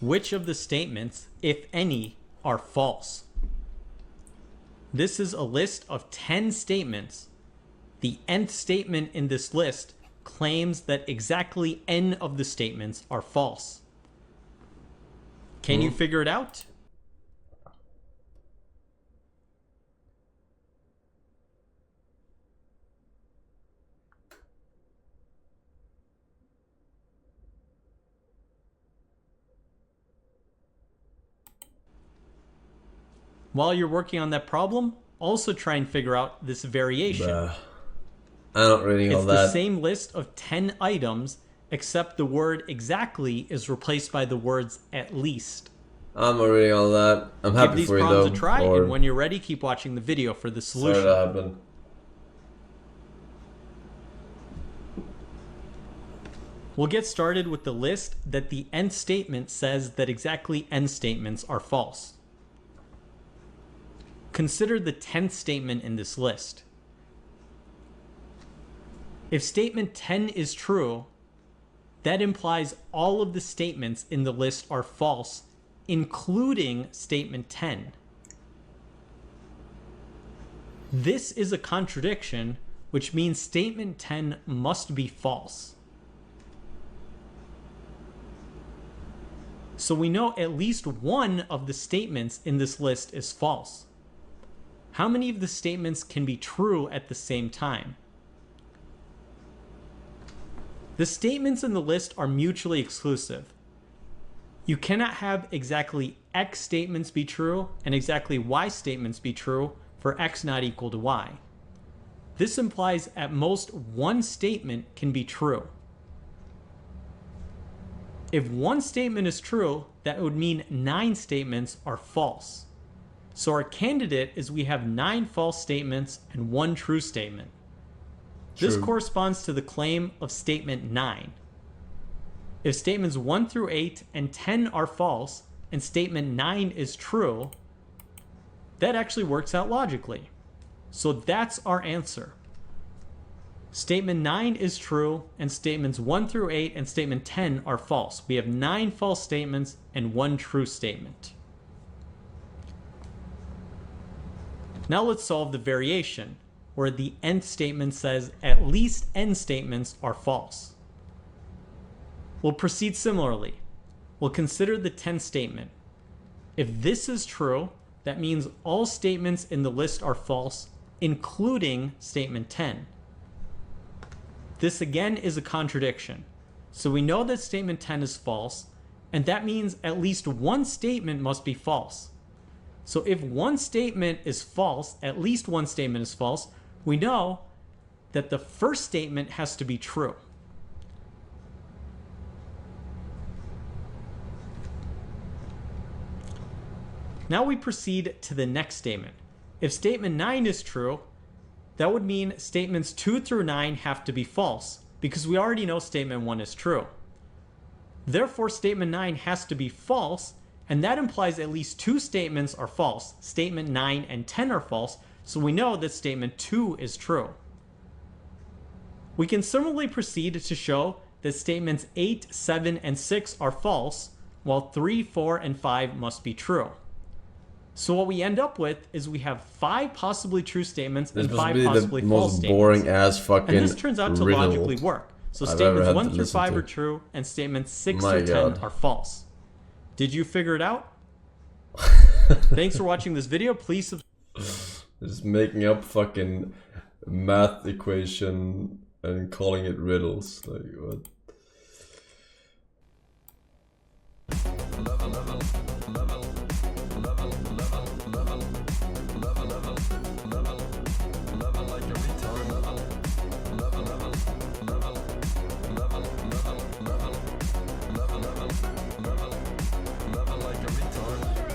Which of the statements, if any, are false? This is a list of 10 statements. The nth statement in this list claims that exactly n of the statements are false. Can you figure it out? While you're working on that problem, also try and figure out this variation. I'm not reading all that. It's the same list of 10 items, except the word exactly is replaced by the words at least. I'm not reading all that. I'm happy for you though. Give these problems a try, and when you're ready, keep watching the video for the solution. Sorry that happened. We'll get started with the list that the nth statement says that exactly n statements are false. Consider the 10th statement in this list. If statement 10 is true, that implies all of the statements in the list are false, including statement 10. This is a contradiction, which means statement 10 must be false. So we know at least one of the statements in this list is false. How many of the statements can be true at the same time? The statements in the list are mutually exclusive. You cannot have exactly x statements be true and exactly y statements be true for x not equal to y. This implies at most one statement can be true. If one statement is true, that would mean 9 statements are false. So our candidate is we have 9 false statements and 1 true statement. This corresponds to the claim of statement 9. If statements 1 through 8 and 10 are false and statement 9 is true, that actually works out logically. So that's our answer. Statement 9 is true and statements 1 through 8 and statement 10 are false. We have 9 false statements and 1 true statement. Now let's solve the variation, where the nth statement says at least n statements are false. We'll proceed similarly. We'll consider the 10th statement. If this is true, that means all statements in the list are false, including statement 10. This again is a contradiction. So we know that statement 10 is false, and that means at least one statement must be false. So if one statement is false, at least one statement is false, we know that the first statement has to be true. Now we proceed to the next statement. If statement 9 is true, that would mean statements 2 through 9 have to be false, because we already know statement 1 is true. Therefore, statement 9 has to be false, and that implies at least 2 statements are false. Statement 9 and 10 are false, so we know that statement 2 is true. We can similarly proceed to show that statements 8, 7, and 6 are false, while 3, 4, and 5 must be true. So what we end up with is we have 5 possibly true statements and 5 possibly false statements. Most boring ass fucking and this turns out to riddle logically work. So statements 1 through 5 are true, and statements 6 through 10 are false. Did you figure it out? Thanks for watching this video. Please subscribe. Just making up fucking math equation and calling it riddles. Like what?